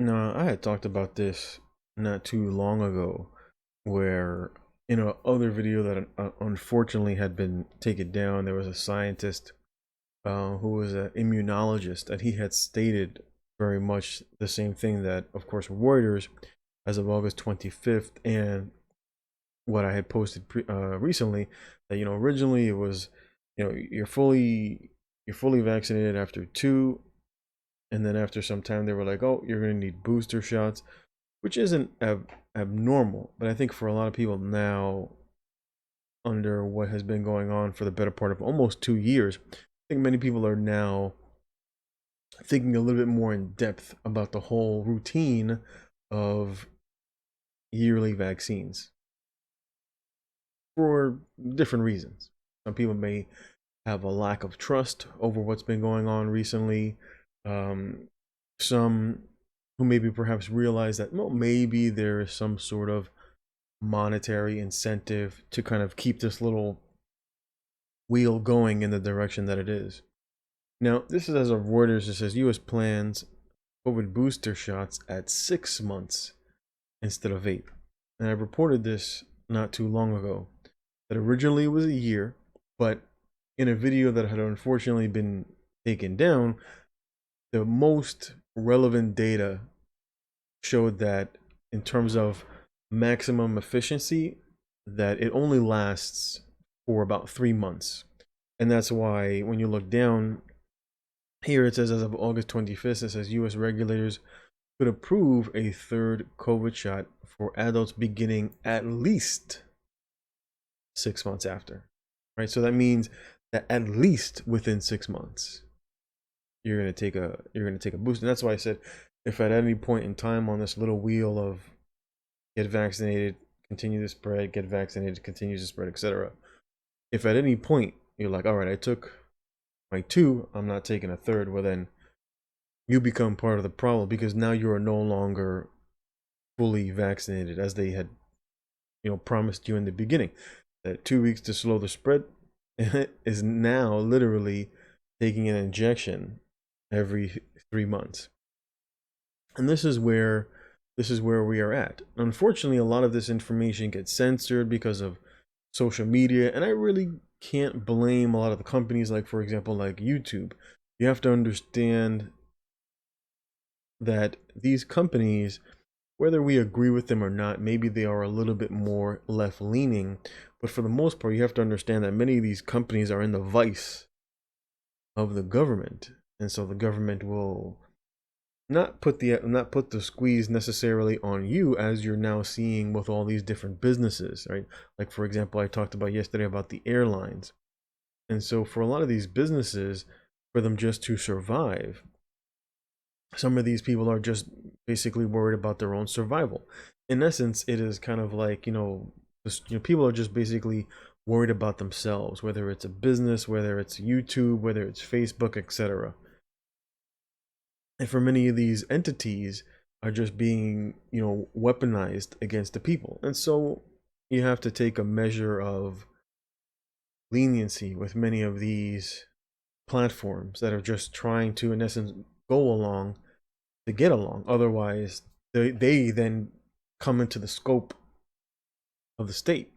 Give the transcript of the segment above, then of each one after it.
No, I had talked about this not too long ago, where in a other video that unfortunately had been taken down, there was a scientist who was an immunologist, and he had stated very much the same thing that, of course, Reuters, as of August 25th, and what I had posted recently, that originally it was, you're fully vaccinated after two, and then after some time they were like, oh, you're going to need booster shots, which isn't abnormal. But I think for a lot of people now, under what has been going on for the better part of almost 2 years, I think many people are now thinking a little bit more in depth about the whole routine of yearly vaccines for different reasons. Some people may have a lack of trust over what's been going on recently. Some who maybe perhaps realize that, well, maybe there is some sort of monetary incentive to kind of keep this little wheel going in the direction that it is. Now, this is as of Reuters. It says U.S. plans COVID booster shots at 6 months instead of 8. And I reported this not too long ago, that originally it was a year, but in a video that had unfortunately been taken down, the most relevant data showed that in terms of maximum efficiency, that it only lasts for about 3 months. And that's why when you look down here, it says as of August 25th, it says U.S. regulators could approve a third COVID shot for adults beginning at least 6 months after, right? So that means that at least within 6 months, you're going to take a boost. And that's why I said, if at any point in time on this little wheel of get vaccinated, continue to spread, get vaccinated, continues to spread, etc., if at any point you're like, all right, I took my two, I'm not taking a third, well, then you become part of the problem, because now you are no longer fully vaccinated as they had promised you in the beginning. That 2 weeks to slow the spread is now literally taking an injection every 3 months. And this is where we are at. Unfortunately, a lot of this information gets censored because of social media, and I really can't blame a lot of the companies, like, for example, like YouTube. You have to understand that these companies, whether we agree with them or not, maybe they are a little bit more left leaning, but for the most part, you have to understand that many of these companies are in the vice of the government, and so the government will not put the squeeze necessarily on you, as you're now seeing with all these different businesses, right? Like, for example, I talked about yesterday about the airlines. And so for a lot of these businesses, for them just to survive, some of these people are just basically worried about their own survival. In essence, it is kind of like, people are just basically worried about themselves, whether it's a business, whether it's YouTube, whether it's Facebook, etc. And for many of these entities are just being, weaponized against the people. And so you have to take a measure of leniency with many of these platforms that are just trying to, in essence, go along to get along. Otherwise, they then come into the scope of the state.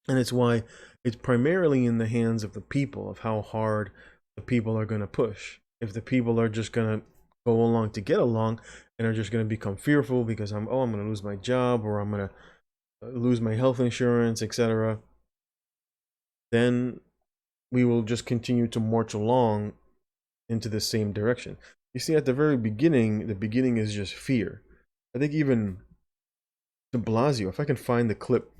And it's why it's primarily in the hands of the people, of how hard the people are going to push. If the people are just going to go along to get along and are just going to become fearful because I'm going to lose my job, or I'm going to lose my health insurance, etc., then we will just continue to march along into the same direction. You see, at the very beginning, the beginning is just fear. I think even de Blasio, if I can find the clip,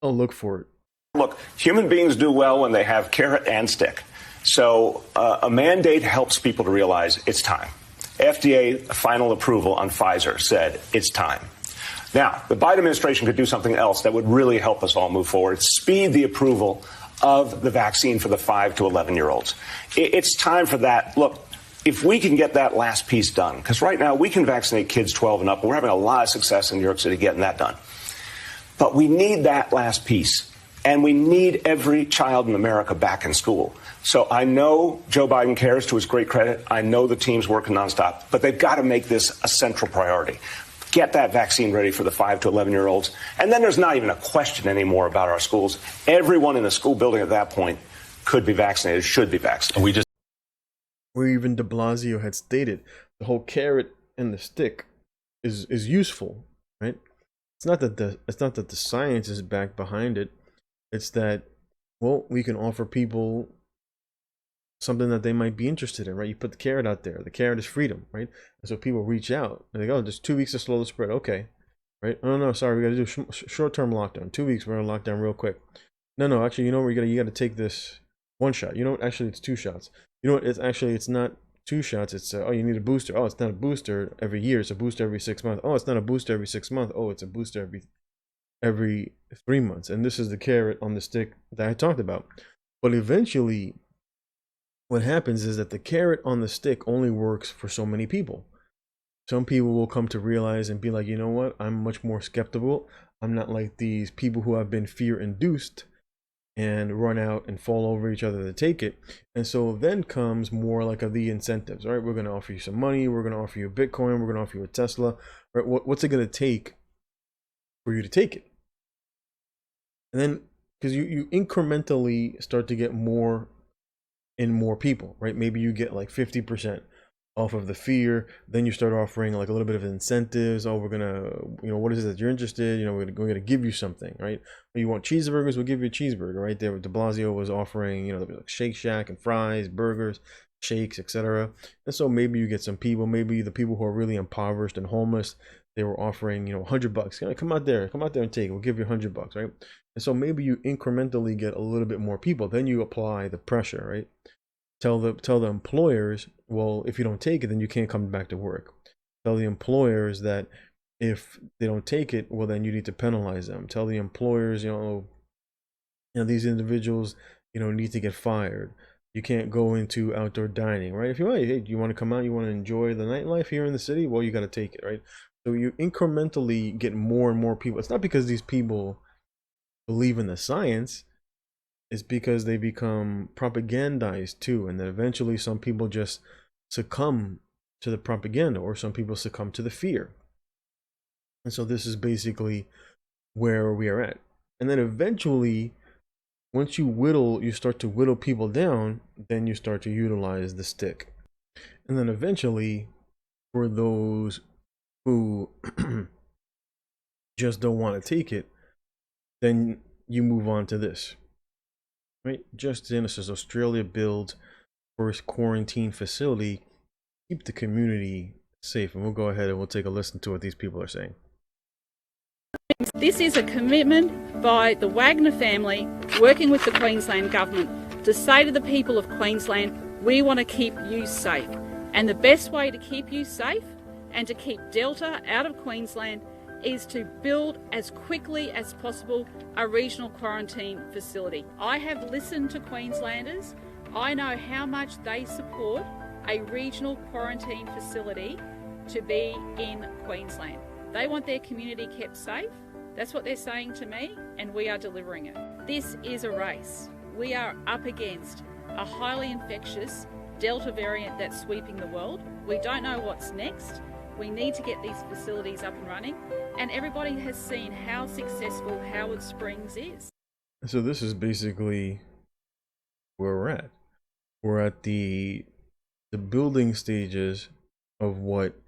I'll look for it. Look, human beings do well when they have carrot and stick. So a mandate helps people to realize it's time. FDA final approval on Pfizer said it's time. Now, the Biden administration could do something else that would really help us all move forward: speed the approval of the vaccine for the 5 to 11-year-olds. It's time for that. Look, if we can get that last piece done, because right now we can vaccinate kids 12 and up, and we're having a lot of success in New York City getting that done. But we need that last piece, and we need every child in America back in school. So I know Joe Biden cares, to his great credit. I know the team's working nonstop, but they've got to make this a central priority. Get that vaccine ready for the 5 to 11-year-olds. And then there's not even a question anymore about our schools. Everyone in the school building at that point could be vaccinated, should be vaccinated. Where even de Blasio had stated the whole carrot and the stick is useful, right? It's not that the science is back behind it. It's that, well, we can offer people something that they might be interested in, right? You put the carrot out there. The carrot is freedom, right? And so people reach out and they go, oh, there's 2 weeks to slow the spread. Okay, right? Oh no, sorry, we got to do short-term lockdown. 2 weeks, we're gonna lock down real quick. No, actually, you know what? You got to take this one shot. You know what? Actually, it's 2 shots. You know what? It's not 2 shots. It's oh, you need a booster. Oh, it's not a booster every year. It's a booster every 6 months. Oh, it's not a booster every 6 months. Oh, it's a booster every 3 months. And this is the carrot on the stick that I talked about. But eventually, what happens is that the carrot on the stick only works for so many people. Some people will come to realize and be like, you know what? I'm much more skeptical. I'm not like these people who have been fear-induced and run out and fall over each other to take it. And so then comes more like of the incentives. All right, we're going to offer you some money. We're going to offer you a Bitcoin. We're going to offer you a Tesla. Right? What's it going to take for you to take it? And then, because you incrementally start to get more and more people, right? Maybe you get like 50% off of the fear. Then you start offering like a little bit of incentives. Oh, we're gonna, what is it that you're interested? We're gonna give you something, right? You want cheeseburgers? We'll give you a cheeseburger, right? There, De Blasio was offering, there was like Shake Shack and fries, burgers, shakes, etc. And so maybe you get some people, maybe the people who are really impoverished and homeless, they were offering, $100. Come out there and take it. We'll give you $100, right? And so maybe you incrementally get a little bit more people. Then you apply the pressure, right? Tell the employers, well, if you don't take it, then you can't come back to work. Tell the employers that if they don't take it, well, then you need to penalize them. Tell the employers, these individuals, need to get fired. You can't go into outdoor dining, right? If you want to come out, you want to enjoy the nightlife here in the city, well, you got to take it, right? So you incrementally get more and more people. It's not because these people believe in the science. It's because they become propagandized too, and then eventually some people just succumb to the propaganda, or some people succumb to the fear. And so this is basically where we are at. And then eventually, once you start to whittle people down, then you start to utilize the stick. And then eventually, for those who just don't want to take it, then you move on to this. Right, just in, it says Australia builds first quarantine facility, keep the community safe. And we'll go ahead and we'll take a listen to what these people are saying. This is a commitment by the Wagner family working with the Queensland government to say to the people of Queensland, we want to keep you safe. And the best way to keep you safe and to keep Delta out of Queensland is to build as quickly as possible a regional quarantine facility. I have listened to Queenslanders. I know how much they support a regional quarantine facility to be in Queensland. They want their community kept safe. That's what they're saying to me, and we are delivering it. This is a race. We are up against a highly infectious Delta variant that's sweeping the world. We don't know what's next. We need to get these facilities up and running, and everybody has seen how successful Howard Springs is. So this is basically where we're at. We're at the building stages of what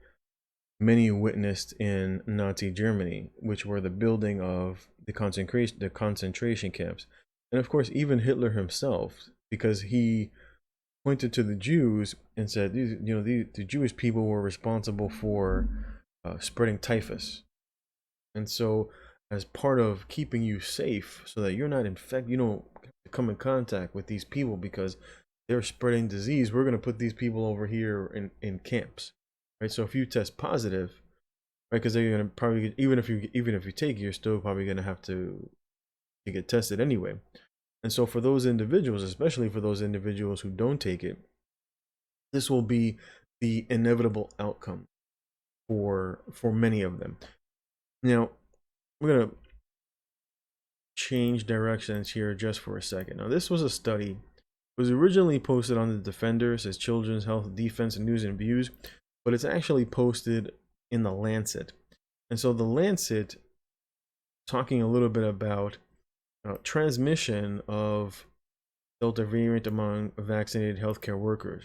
many witnessed in Nazi Germany, which were the building of the concentration camps. And of course, even Hitler himself, because he pointed to the Jews and said, the Jewish people were responsible for spreading typhus. And so as part of keeping you safe so that you're not infected, you don't come in contact with these people because they're spreading disease, we're going to put these people over here in camps, right? So if you test positive, right, because they're going to probably, even if you take it, you're still probably going to have to get tested anyway. And so for those individuals, especially for those individuals who don't take it, this will be the inevitable outcome for many of them. Now, we're going to change directions here just for a second. Now, this was a study was originally posted on the Defender, says Children's Health Defense News and Views, but it's actually posted in the Lancet. And so the Lancet, talking a little bit about transmission of Delta variant among vaccinated healthcare workers.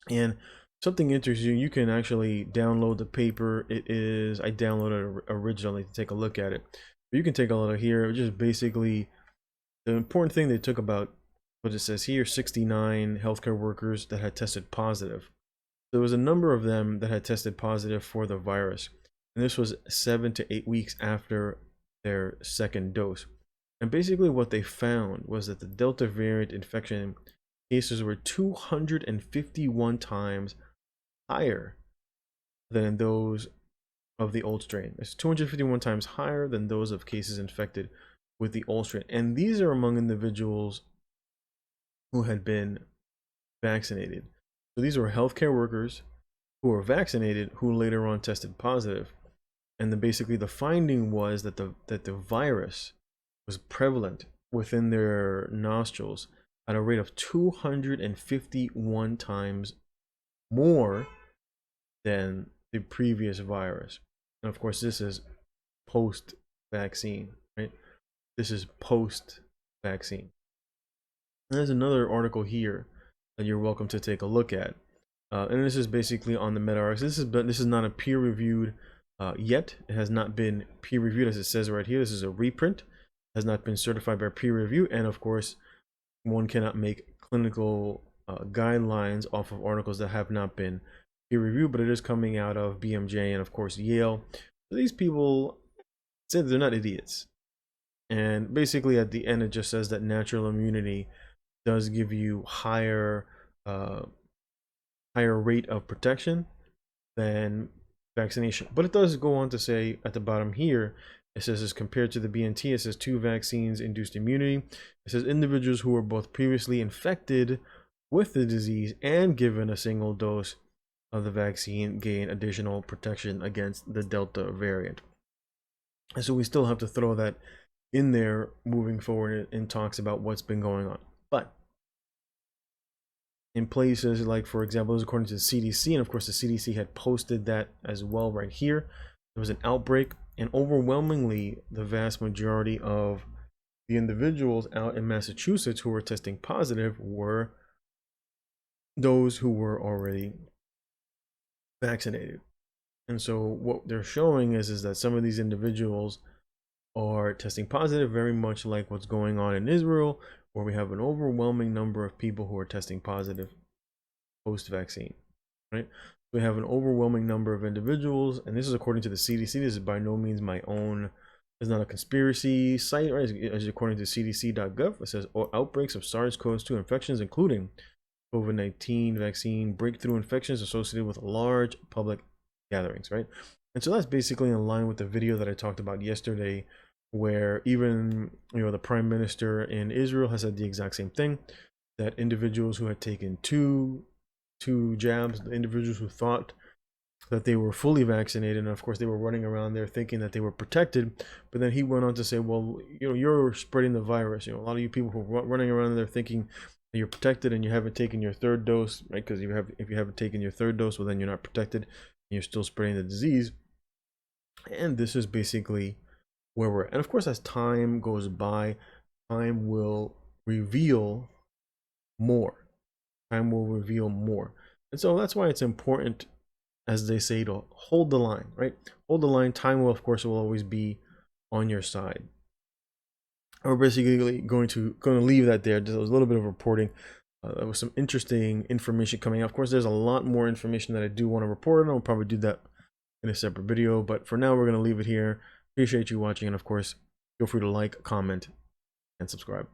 And something interesting, you can actually download the paper. I downloaded it originally to take a look at it. But you can take a look here. Just basically, the important thing they took about what it says here, 69 healthcare workers that had tested positive. There was a number of them that had tested positive for the virus. And this was 7 to 8 weeks after their second dose. And basically what they found was that the Delta variant infection cases were 251 times higher than those of the old strain. It's 251 times higher than those of cases infected with the old strain. And these are among individuals who had been vaccinated. So these were healthcare workers who were vaccinated who later on tested positive. And then basically the finding was that the virus was prevalent within their nostrils at a rate of 251 times more than the previous virus. And of course, this is post-vaccine, right? This is post-vaccine. There's another article here that you're welcome to take a look at. And this is basically on the MedRx. This is not a peer-reviewed yet. It has not been peer-reviewed, as it says right here. This is a reprint. Has not been certified by peer review, and of course one cannot make clinical guidelines off of articles that have not been peer reviewed, but it is coming out of BMJ and of course Yale. So these people said they're not idiots, and basically at the end it just says that natural immunity does give you higher rate of protection than vaccination. But it does go on to say at the bottom here, it says, as compared to the BNT, it says 2 vaccines induced immunity. It says individuals who were both previously infected with the disease and given a single dose of the vaccine gain additional protection against the Delta variant. And so we still have to throw that in there moving forward in talks about what's been going on. But in places like, for example, according to the CDC, and of course the CDC had posted that as well right here, there was an outbreak, and overwhelmingly the vast majority of the individuals out in Massachusetts who were testing positive were those who were already vaccinated. And so what they're showing is that some of these individuals are testing positive, very much like what's going on in Israel, where we have an overwhelming number of people who are testing positive post-vaccine, right? We have an overwhelming number of individuals, and this is according to the CDC. This is by no means my own. It's not a conspiracy site, right? As according to cdc.gov, it says outbreaks of SARS-CoV-2 infections, including COVID-19 vaccine breakthrough infections associated with large public gatherings, right? And so that's basically in line with the video that I talked about yesterday, where even the prime minister in Israel has said the exact same thing, that individuals who had taken two jabs, the individuals who thought that they were fully vaccinated, and of course they were running around there thinking that they were protected, but then he went on to say, well, you're spreading the virus. A lot of you people who are running around there thinking that you're protected and you haven't taken your third dose, right? Because if you haven't taken your third dose, well, then you're not protected and you're still spreading the disease. And this is basically where we're at. And of course, as time goes by, time will reveal more. Time will reveal more. And so that's why it's important, as they say, to hold the line, right? Hold the line. Time will, of course, will always be on your side. We're basically going to leave that there. There was a little bit of reporting. There was some interesting information coming out. Of course, there's a lot more information that I do want to report, and I'll probably do that in a separate video. But for now, we're going to leave it here. Appreciate you watching, and of course, feel free to like, comment, and subscribe.